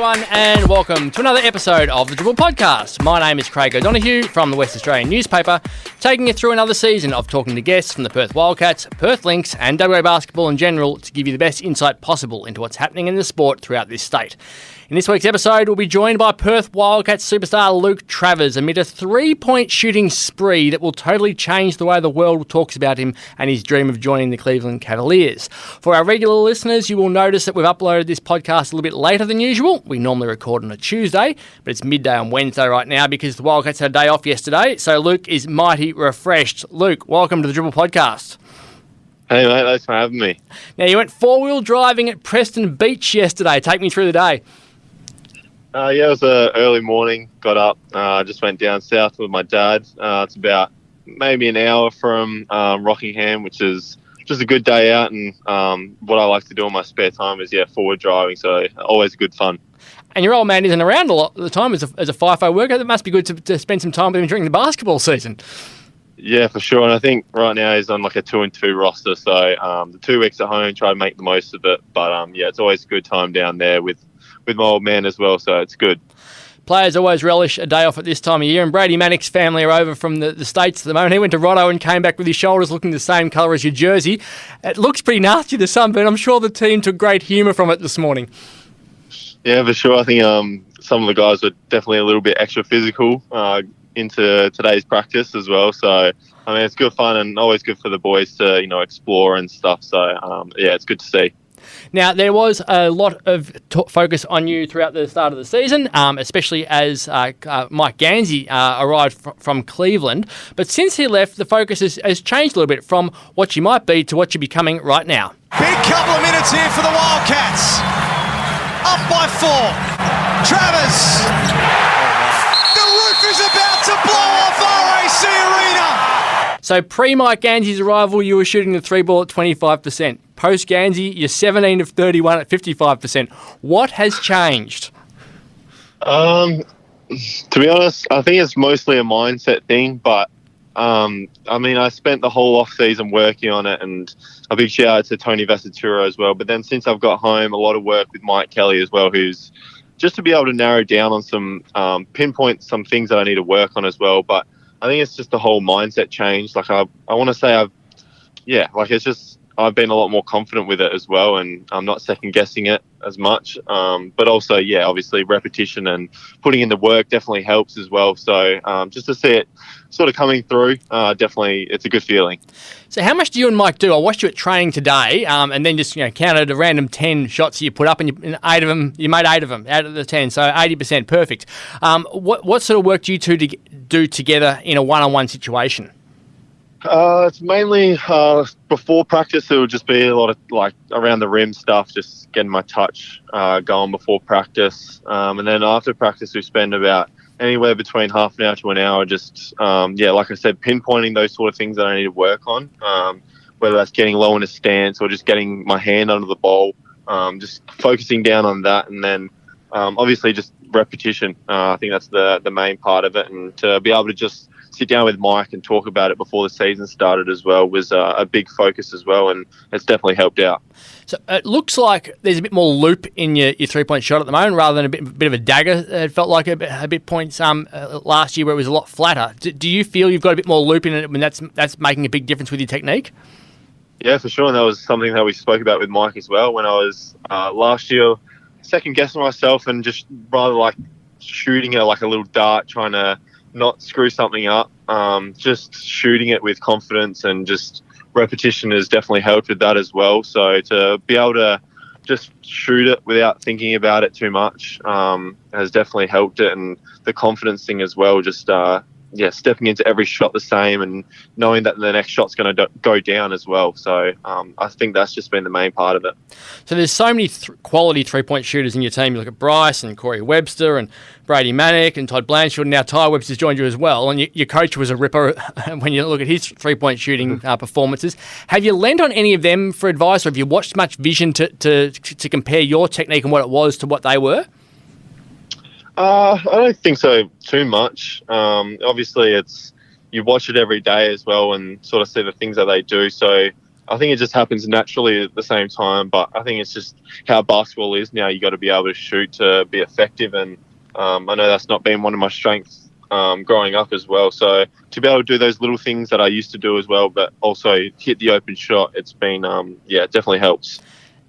everyone, and welcome to another episode of the Dribble podcast. My name is Craig O'Donoghue from the West Australian newspaper, taking you through another season of talking to guests from the Perth Wildcats, Perth Lynx, and WA basketball in general to give you the best insight possible into what's happening in the sport throughout this state. In this week's episode, we'll be joined by Perth Wildcats superstar Luke Travers amid a three-point shooting spree that will totally change the way the world talks about him and his dream of joining the Cleveland Cavaliers. For our regular listeners, you will notice that we've uploaded this podcast a little bit later than usual. We normally record on a Tuesday, but it's midday on Wednesday right now because the Wildcats had a day off yesterday, so Luke is mighty refreshed. Luke, welcome to the Dribble podcast. Hey mate, thanks for having me. Now, you went four-wheel driving at Preston Beach yesterday. Take me through the day. It was an early morning. Got up, just went down south with my dad. It's about maybe an hour from Rockingham, which is just a good day out. And what I like to do in my spare time is forward driving. So always good fun. And your old man isn't around a lot of the time as a FIFO worker. That must be good to spend some time with him during the basketball season. Yeah, for sure. And I think right now he's on like a 2-2 roster. So the 2 weeks at home, try to make the most of it. But it's always a good time down there with my old man as well, so it's good. Players always relish a day off at this time of year, and Brady Manick's family are over from the States at the moment. He went to Roto and came back with his shoulders looking the same colour as your jersey. It looks pretty nasty, the sunburn. I'm sure the team took great humour from it this morning. Yeah, for sure. I think some of the guys were definitely a little bit extra physical into today's practice as well. So, I mean, it's good fun and always good for the boys to, explore and stuff. So, it's good to see. Now, there was a lot of focus on you throughout the start of the season, especially as Mike Gansey arrived from Cleveland. But since he left, the focus has changed a little bit from what you might be to what you're becoming right now. Big couple of minutes here for the Wildcats. Up by 4. Travers. The roof is about to blow off RAC Arena. So pre-Mike Gansey's arrival, you were shooting the three ball at 25%. Post-Gansey, you're 17 of 31 at 55%. What has changed? To be honest, I think it's mostly a mindset thing, but I spent the whole off season working on it, and a big shout out to Tony Vasaturo as well. But then since I've got home, a lot of work with Mike Kelly as well, who's just to be able to narrow down on some pinpoint some things that I need to work on as well. But I think it's just the whole mindset change. Like I want to say I've been a lot more confident with it as well, and I'm not second guessing it as much. But also, obviously repetition and putting in the work definitely helps as well. So just to see it sort of coming through, definitely it's a good feeling. So how much do you and Mike do? I watched you at training today, and then just counted a random 10 shots you put up, and you made 8 of them out of the 10, so 80%, perfect. What sort of work do you two do together in a one-on-one situation? It's mainly before practice. It would just be a lot of like around the rim stuff, just getting my touch going before practice, and then after practice we spend about anywhere between half an hour to an hour just like I said, pinpointing those sort of things that I need to work on, whether that's getting low in a stance or just getting my hand under the ball, just focusing down on that, and then obviously just repetition. I think that's the main part of it, and to be able to just sit down with Mike and talk about it before the season started as well was a big focus as well, and it's definitely helped out. So it looks like there's a bit more loop in your three-point shot at the moment rather than a bit of a dagger. It felt like a bit points last year where it was a lot flatter. Do you feel you've got a bit more loop in it when that's making a big difference with your technique? Yeah, for sure, and that was something that we spoke about with Mike as well when I was last year second-guessing myself and just rather like shooting it like a little dart, trying to not screw something up, just shooting it with confidence, and just repetition has definitely helped with that as well. So to be able to just shoot it without thinking about it too much has definitely helped it, and the confidence thing as well, just stepping into every shot the same and knowing that the next shot's going to go down as well. So I think that's just been the main part of it. So there's so many quality three-point shooters in your team. You look at Bryce and Corey Webster and Brady Manick and Todd Blanchfield, and now Ty Webster's joined you as well. And your coach was a ripper when you look at his three-point shooting performances. Have you lent on any of them for advice, or have you watched much vision to compare your technique and what it was to what they were? I don't think so too much. Obviously, you watch it every day as well and sort of see the things that they do. So I think it just happens naturally at the same time. But I think it's just how basketball is now. You got to be able to shoot to be effective, and I know that's not been one of my strengths growing up as well. So to be able to do those little things that I used to do as well, but also hit the open shot, it's been it definitely helps.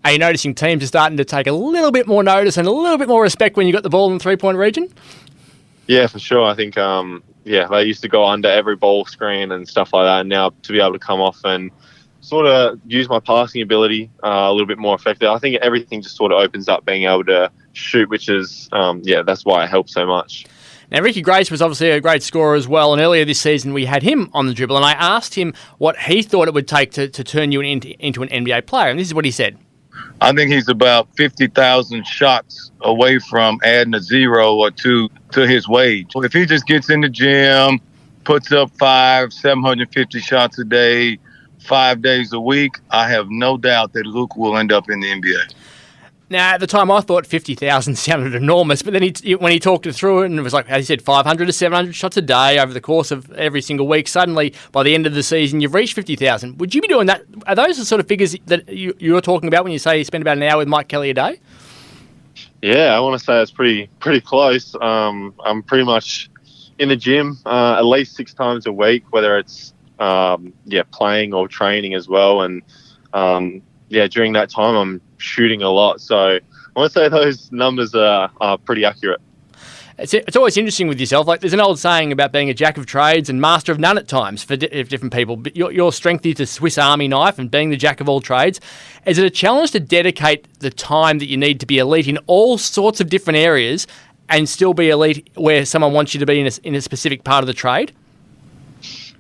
Are you noticing teams are starting to take a little bit more notice and a little bit more respect when you got the ball in the three-point region? Yeah, for sure. I think, they used to go under every ball screen and stuff like that. And now to be able to come off and sort of use my passing ability a little bit more effective, I think everything just sort of opens up being able to shoot, which is, that's why it helps so much. Now, Ricky Grace was obviously a great scorer as well, and earlier this season we had him on the dribble, and I asked him what he thought it would take to turn you into an NBA player, and this is what he said. I think he's about 50,000 shots away from adding a 0 or 2 to his wage. If he just gets in the gym, puts up 750 shots a day, 5 days a week, I have no doubt that Luke will end up in the NBA. Now, at the time, I thought 50,000 sounded enormous, but then when he talked it through, and it was like, as he said, 500 to 700 shots a day over the course of every single week, suddenly, by the end of the season, you've reached 50,000. Would you be doing that? Are those the sort of figures that you're talking about when you say you spend about an hour with Mike Kelly a day? Yeah, I want to say it's pretty close. I'm pretty much in the gym at least 6 times a week, whether it's playing or training as well. And during that time, I'm shooting a lot. So I want to say those numbers are pretty accurate. It's always interesting with yourself. Like, there's an old saying about being a jack of trades and master of none at times for different people. But your strength is a Swiss Army knife, and being the jack of all trades. Is it a challenge to dedicate the time that you need to be elite in all sorts of different areas and still be elite where someone wants you to be in a specific part of the trade?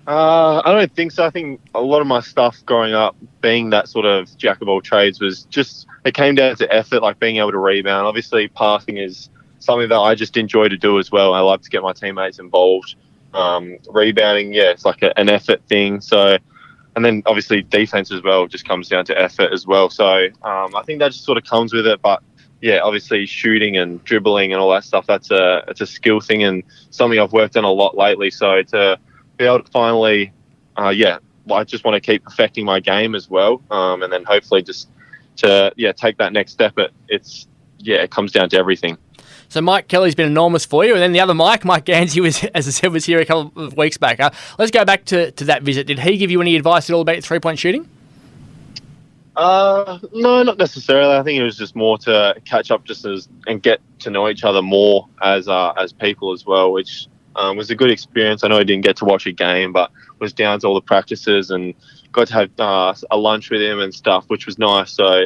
I don't think so. I think a lot of my stuff growing up, being that sort of jack of all trades, was just, it came down to effort, like being able to rebound. Obviously, passing is something that I just enjoy to do as well. I love to get my teammates involved. Rebounding, it's like an effort thing. So, and then obviously defense as well just comes down to effort as well. So I think that just sort of comes with it. But obviously shooting and dribbling and all that stuff, it's a skill thing and something I've worked on a lot lately. So to be able to finally, I just want to keep perfecting my game as well, and then hopefully just to take that next step. It comes down to everything. So Mike Kelly's been enormous for you, and then the other Mike Gansey, was here a couple of weeks back. Let's go back to that visit. Did he give you any advice at all about your three-point shooting? No, not necessarily. I think it was just more to catch up and get to know each other more as people as well, which was a good experience. I know I didn't get to watch a game, but was down to all the practices and got to have a lunch with him and stuff, which was nice. So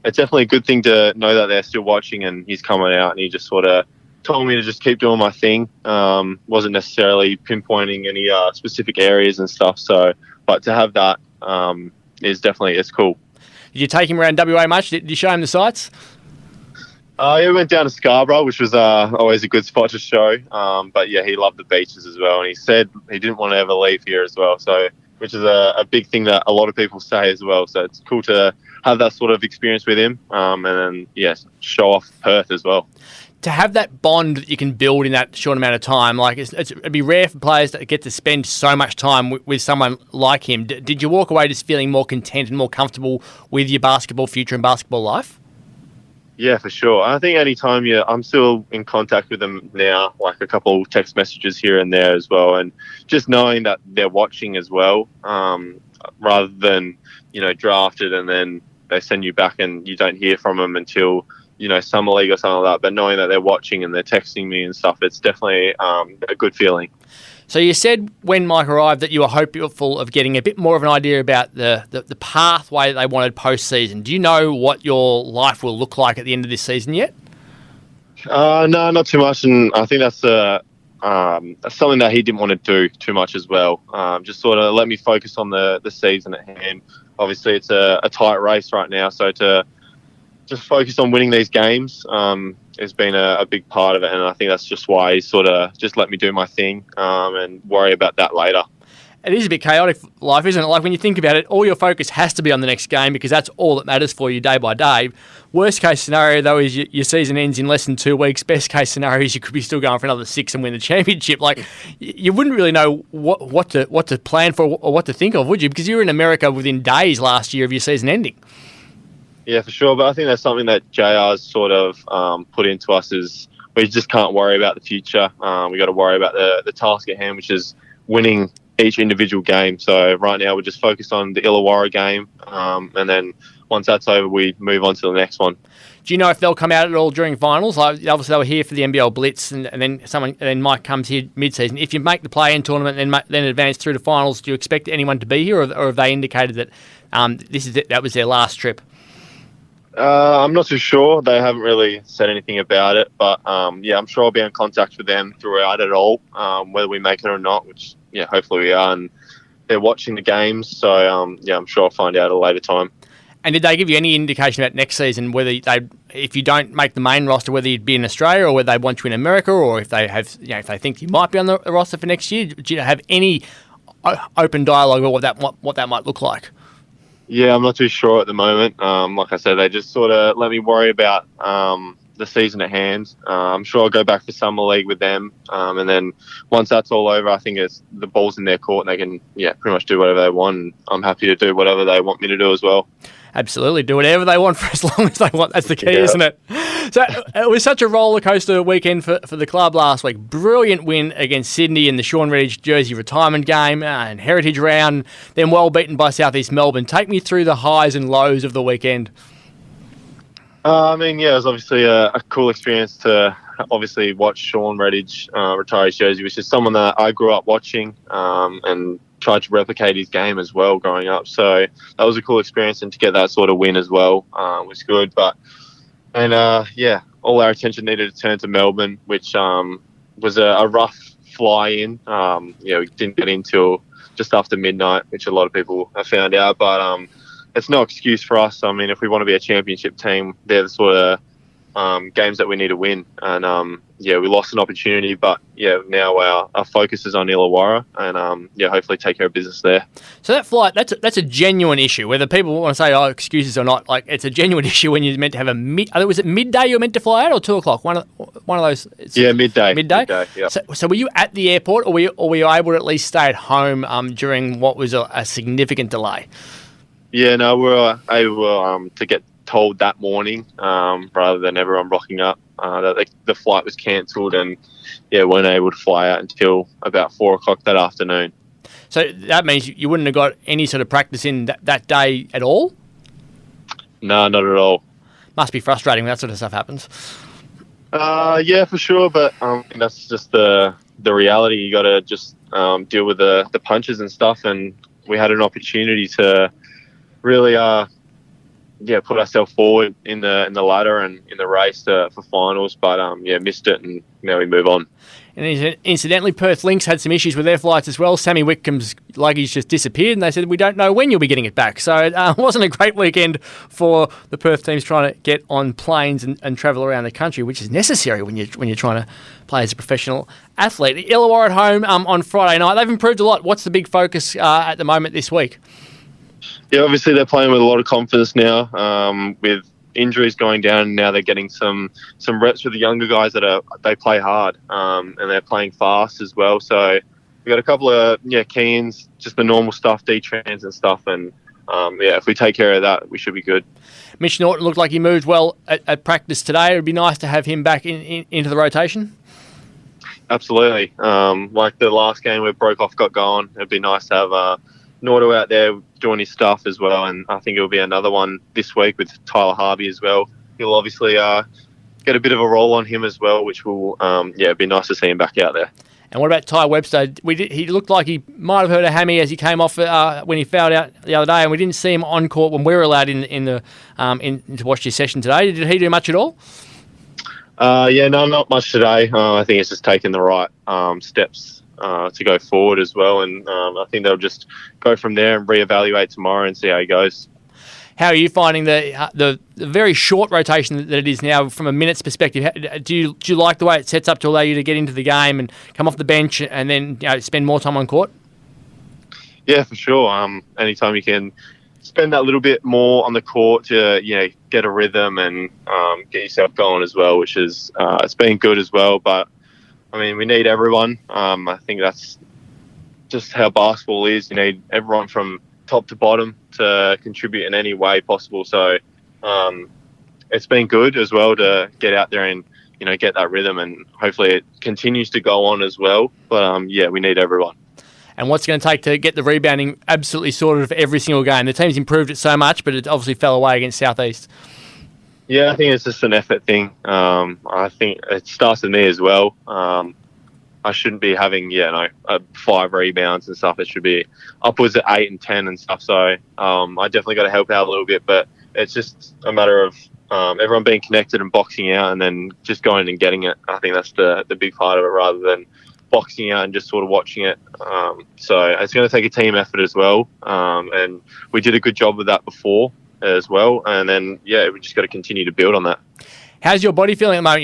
it's definitely a good thing to know that they're still watching and he's coming out, and he just sort of told me to just keep doing my thing. Wasn't necessarily pinpointing any specific areas and stuff. So, but to have that it's cool. Did you take him around WA much? Did you show him the sights? We went down to Scarborough, which was always a good spot to show. But he loved the beaches as well. And he said he didn't want to ever leave here as well. So, which is a big thing that a lot of people say as well. So it's cool to have that sort of experience with him. And then, show off Perth as well. To have that bond that you can build in that short amount of time, like it'd be rare for players that get to spend so much time with someone like him. Did you walk away just feeling more content and more comfortable with your basketball future and basketball life? Yeah, for sure. I think anytime I'm still in contact with them now, like a couple text messages here and there as well. And just knowing that they're watching as well, rather than, drafted and then they send you back and you don't hear from them until, summer league or something like that. But knowing that they're watching and they're texting me and stuff, it's definitely a good feeling. So you said when Mike arrived that you were hopeful of getting a bit more of an idea about the pathway that they wanted post-season. Do you know what your life will look like at the end of this season yet? No, not too much. And I think that's something that he didn't want to do too much as well. Just sort of let me focus on the season at hand. Obviously, it's a tight race right now. So to just focus on winning these games has been a big part of it, and I think that's just why he sort of just let me do my thing and worry about that later. It is a bit chaotic life, isn't it? Like when you think about it, all your focus has to be on the next game because that's all that matters for you day by day. Worst case scenario, though, is your season ends in less than 2 weeks. Best case scenario is you could be still going for another 6 and win the championship. Like you wouldn't really know what to plan for or what to think of, would you? Because you were in America within days last year of your season ending. Yeah, for sure. But I think that's something that JR's sort of put into us is we just can't worry about the future. We got to worry about the task at hand, which is winning each individual game. So right now we're just focused on the Illawarra game, and then once that's over, we move on to the next one. Do you know if they'll come out at all during finals? Like, obviously, they were here for the NBL Blitz, and then Mike comes here mid-season. If you make the play-in tournament and then advance through to finals, do you expect anyone to be here, or have they indicated that that was their last trip? I'm not too sure. They haven't really said anything about it, but I'm sure I'll be in contact with them throughout it all, whether we make it or not, which hopefully we are, and they're watching the games, so I'm sure I'll find out at a later time. And did they give you any indication about next season, whether if you don't make the main roster, whether you'd be in Australia or whether they want you in America, or if they have, if they think you might be on the roster for next year? Do you have any open dialogue about what that might look like? Yeah, I'm not too sure at the moment. Like I said, they just sort of let me worry about the season at hand. I'm sure I'll go back for summer league with them, and then once that's all over, I think it's the ball's in their court and they can pretty much do whatever they want. And I'm happy to do whatever they want me to do as well. Absolutely, do whatever they want for as long as they want. That's the key, isn't it? So it was such a roller coaster weekend for the club last week. Brilliant win against Sydney in the Sean Redditch jersey retirement game and Heritage round, then well beaten by South East Melbourne. Take me through the highs and lows of the weekend. It was obviously a cool experience to obviously watch Sean Redditch retire his jersey, which is someone that I grew up watching and tried to replicate his game as well growing up. So that was a cool experience, and to get that sort of win as well was good. All our attention needed to turn to Melbourne, which was a rough fly-in. We didn't get in till just after midnight, which a lot of people have found out, but it's no excuse for us. I mean, if we want to be a championship team, they're the sort of games that we need to win. And we lost an opportunity, but now our focus is on Illawarra, and hopefully take care of business there. So that flight, that's a genuine issue. Whether people want to say excuses or not, like it's a genuine issue when you're meant to have was it midday you were meant to fly out, or 2:00? One of those. Midday. Midday. Yeah. So were you at the airport, or were you able to at least stay at home during what was a significant delay? Yeah, no, we were able to get told that morning, rather than everyone rocking up, that the flight was cancelled, and weren't able to fly out until about 4:00 that afternoon. So that means you wouldn't have got any sort of practice in that day at all? No, not at all. Must be frustrating when that sort of stuff happens. Yeah, for sure, but that's just the reality. You got to just deal with the punches and stuff, and we had an opportunity to really put ourselves forward in the ladder and in the race for finals, but missed it, and now we move on. And incidentally, Perth Lynx had some issues with their flights as well. Sammy Whitcomb's luggage just disappeared, and they said, we don't know when you'll be getting it back. So it wasn't a great weekend for the Perth teams trying to get on planes and travel around the country, which is necessary when you're trying to play as a professional athlete. Illawarra at home on Friday night. They've improved a lot. What's the big focus at the moment this week? Yeah, obviously they're playing with a lot of confidence now, with injuries going down, and now they're getting some reps with the younger guys they play hard, and they're playing fast as well. So we've got a couple of key-ins, just the normal stuff, D-trans and stuff, and if we take care of that, we should be good. Mitch Norton looked like he moved well at practice today. It would be nice to have him back into the rotation. Absolutely. Like the last game where Brokoff got going, it'd be nice to have Nordo out there doing his stuff as well, and I think it'll be another one this week with Tyler Harvey as well. He'll obviously get a bit of a roll on him as well, which will be nice to see him back out there. And what about Ty Webster? He looked like he might have hurt a hammy as he came off when he fouled out the other day, and we didn't see him on court when we were allowed in to watch his session today. Did he do much at all? No, not much today. I think it's just taking the right steps to go forward as well, and I think they'll just go from there and reevaluate tomorrow and see how he goes. How are you finding the very short rotation that it is now from a minutes perspective? Do you like the way it sets up to allow you to get into the game and come off the bench and then spend more time on court? Yeah, for sure. Anytime you can spend that little bit more on the court to get a rhythm and get yourself going as well, which is it's been good as well. But I mean, we need everyone. I think that's just how basketball is. You need everyone from top to bottom to contribute in any way possible. So it's been good as well to get out there and get that rhythm, and hopefully it continues to go on as well. But we need everyone. And what's it going to take to get the rebounding absolutely sorted for every single game? The team's improved it so much, but it obviously fell away against Southeast. Yeah, I think it's just an effort thing. I think it starts with me as well. I shouldn't be having 5 rebounds and stuff. It should be upwards of 8 and 10 and stuff. So I definitely got to help out a little bit, but it's just a matter of everyone being connected and boxing out and then just going and getting it. I think that's the big part of it, rather than boxing out and just sort of watching it. So it's going to take a team effort as well. And we did a good job with that before as well. And then, we just got to continue to build on that. How's your body feeling at the moment?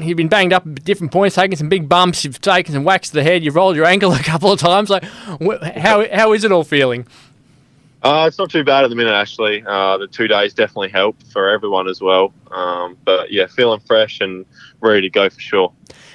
You've been banged up at different points, taken some big bumps, you've taken some whacks to the head, you've rolled your ankle a couple of times. Like, how is it all feeling? It's not too bad at the minute, actually. The 2 days definitely helped for everyone as well. But feeling fresh and ready to go for sure.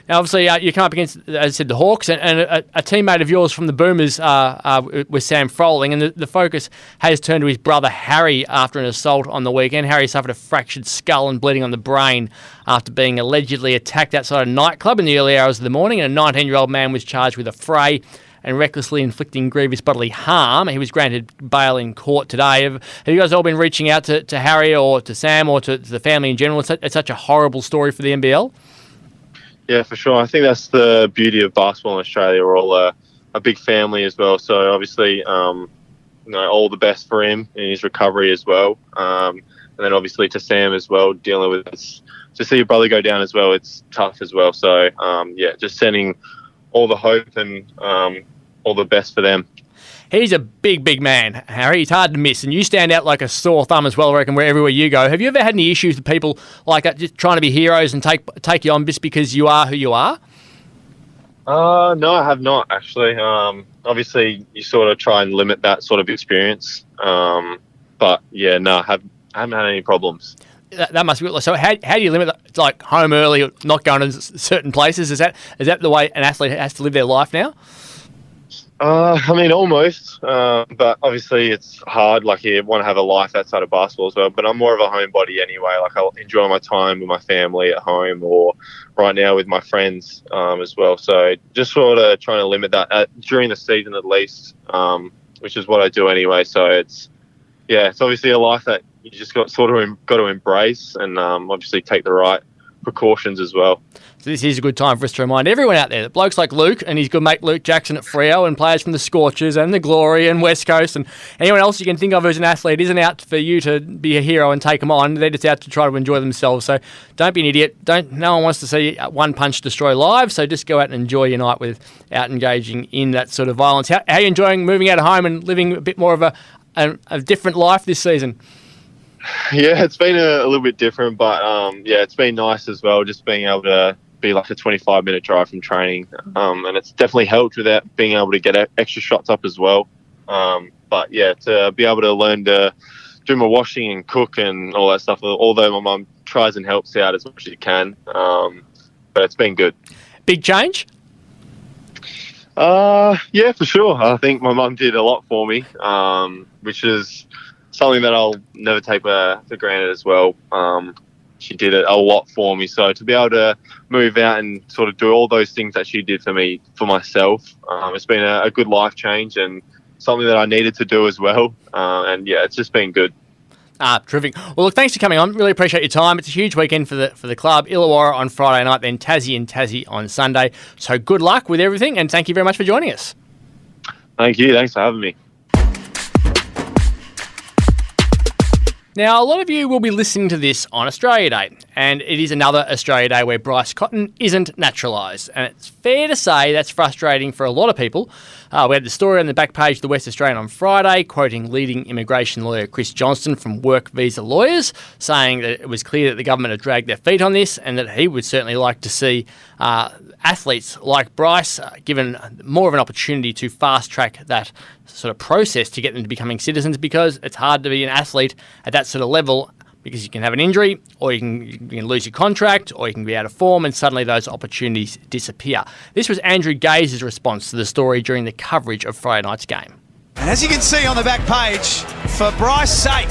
Now, obviously, you come up against, as I said, the Hawks, and a teammate of yours from the Boomers was Sam Froling, and the focus has turned to his brother Harry after an assault on the weekend. Harry suffered a fractured skull and bleeding on the brain after being allegedly attacked outside a nightclub in the early hours of the morning, and a 19-year-old man was charged with a fray and recklessly inflicting grievous bodily harm. He was granted bail in court today. Have you guys all been reaching out to Harry or to Sam or to the family in general? It's such a horrible story for the NBL. Yeah, for sure. I think that's the beauty of basketball in Australia. We're all a big family as well. So obviously, all the best for him in his recovery as well. And then obviously to Sam as well, dealing with this. To see your brother go down as well, it's tough as well. So just sending all the hope and all the best for them. He's a big, big man, Harry. He's hard to miss, and you stand out like a sore thumb as well, I reckon, everywhere you go. Have you ever had any issues with people like that, just trying to be heroes and take you on just because you are who you are? No, I have not, actually. Obviously, you sort of try and limit that sort of experience. But, I haven't had any problems. That must be... So how do you limit that? It's like home early or not going to certain places? Is that the way an athlete has to live their life now? Almost. But obviously it's hard. Like, you want to have a life outside of basketball as well. But I'm more of a homebody anyway. Like, I'll enjoy my time with my family at home or right now with my friends as well. So just sort of trying to limit that during the season at least, which is what I do anyway. So it's obviously a life that you just got to embrace and obviously take the right precautions as well. So this is a good time for us to remind everyone out there that blokes like Luke and his good mate Luke Jackson at Freo and players from the Scorchers and the Glory and West Coast and anyone else you can think of who's an athlete isn't out for you to be a hero and take them on. They're just out to try to enjoy themselves. So don't be an idiot. No one wants to see one punch destroy lives. So just go out and enjoy your night without engaging in that sort of violence. How are you enjoying moving out of home and living a bit more of a different life this season? Yeah, it's been a little bit different, but it's been nice as well, just being able to be like a 25-minute drive from training. And it's definitely helped with that, being able to get extra shots up as well. But to be able to learn to do my washing and cook and all that stuff, although my mum tries and helps out as much as she can. But it's been good. Big change? Yeah, for sure. I think my mum did a lot for me, which is something that I'll never take for granted as well. She did a lot for me. So to be able to move out and sort of do all those things that she did for me, for myself, it's been a good life change and something that I needed to do as well. It's just been good. Terrific. Well, look, thanks for coming on. Really appreciate your time. It's a huge weekend for the club. Illawarra on Friday night, then Tassie on Sunday. So good luck with everything, and thank you very much for joining us. Thank you. Thanks for having me. Now, a lot of you will be listening to this on Australia Day, and it is another Australia Day where Bryce Cotton isn't naturalised. And it's fair to say that's frustrating for a lot of people. We had the story on the back page of the West Australian on Friday, quoting leading immigration lawyer Chris Johnston from Work Visa Lawyers, saying that it was clear that the government had dragged their feet on this and that he would certainly like to see athletes like Bryce given more of an opportunity to fast-track that sort of process to get them to becoming citizens, because it's hard to be an athlete at that sort of level, because you can have an injury, or you can lose your contract, or you can be out of form, and suddenly those opportunities disappear. This was Andrew Gaze's response to the story during the coverage of Friday night's game. And as you can see on the back page, for Bryce's sake,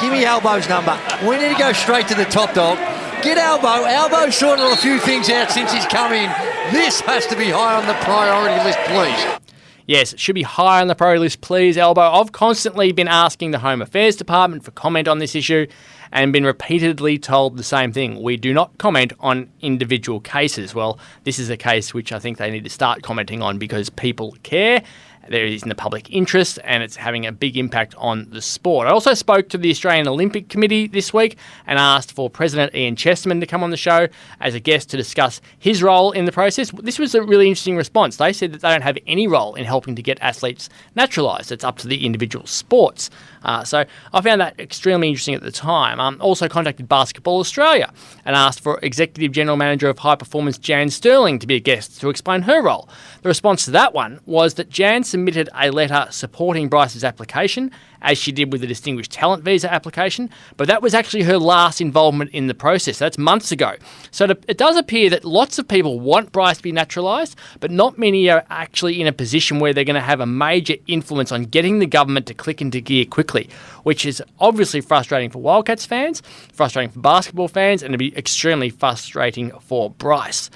give me Albo's number. We need to go straight to the top dog. Get Albo. Albo's sorted a few things out since he's come in. This has to be high on the priority list, please. Yes, it should be high on the priority list, please, Albo. I've constantly been asking the Home Affairs Department for comment on this issue and been repeatedly told the same thing. We do not comment on individual cases. Well, this is a case which I think they need to start commenting on because people care. There is in the public interest, and it's having a big impact on the sport. I also spoke to the Australian Olympic Committee this week and asked for President Ian Chesterman to come on the show as a guest to discuss his role in the process. This was a really interesting response. They said that they don't have any role in helping to get athletes naturalised. It's up to the individual sports. So I found that extremely interesting at the time. Also contacted Basketball Australia and asked for Executive General Manager of High Performance Jan Sterling to be a guest to explain her role. The response to that one was that Jan submitted a letter supporting Bryce's application, as she did with the Distinguished Talent Visa application, but that was actually her last involvement in the process. That's months ago. So it does appear that lots of people want Bryce to be naturalised, but not many are actually in a position where they're going to have a major influence on getting the government to click into gear quickly, which is obviously frustrating for Wildcats fans, frustrating for basketball fans, and it'll be extremely frustrating for Bryce.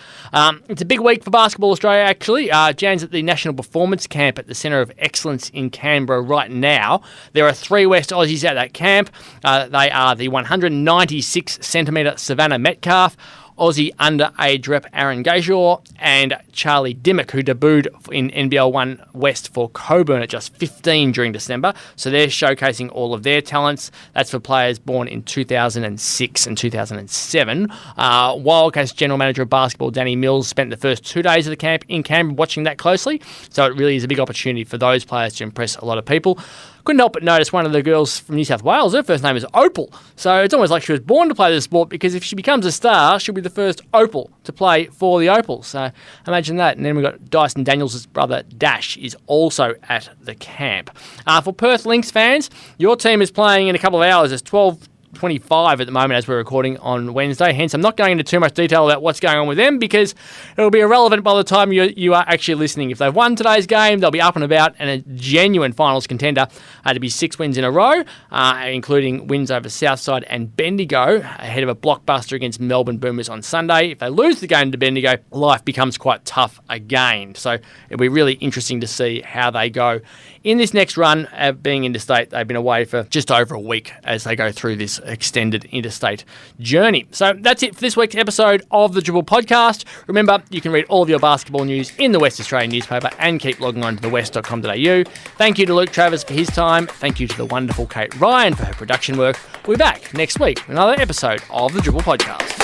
It's a big week for Basketball Australia, actually. Jan's at the National Performance Camp at the Centre of Excellence in Canberra right now. There are 3 West Aussies at that camp. They are the 196cm Savannah Metcalf, Aussie underage rep Aaron Gajour, and Charlie Dimmock, who debuted in NBL 1 West for Coburn at just 15 during December. So they're showcasing all of their talents. That's for players born in 2006 and 2007. Wildcats General Manager of Basketball Danny Mills spent the first 2 days of the camp in Canberra watching that closely. So it really is a big opportunity for those players to impress a lot of people. Couldn't help but notice one of the girls from New South Wales, her first name is Opal. So it's almost like she was born to play the sport, because if she becomes a star, she'll be the first Opal to play for the Opals. So imagine that. And then we've got Dyson Daniels' brother Dash is also at the camp. For Perth Lynx fans, your team is playing in a couple of hours. It's 12:25 at the moment as we're recording on Wednesday. Hence, I'm not going into too much detail about what's going on with them because it'll be irrelevant by the time you are actually listening. If they've won today's game, they'll be up and about and a genuine finals contender to be 6 wins in a row, including wins over Southside and Bendigo ahead of a blockbuster against Melbourne Boomers on Sunday. If they lose the game to Bendigo, life becomes quite tough again. So it'll be really interesting to see how they go in this next run. Being interstate, they've been away for just over a week as they go through this extended interstate journey. So that's it for this week's episode of the Dribble podcast. Remember, you can read all of your basketball news in the West Australian newspaper and keep logging on to thewest.com.au. Thank you to Luke Travers for his time. Thank you to the wonderful Kate Ryan for her production work. We'll be back next week with another episode of the Dribble podcast.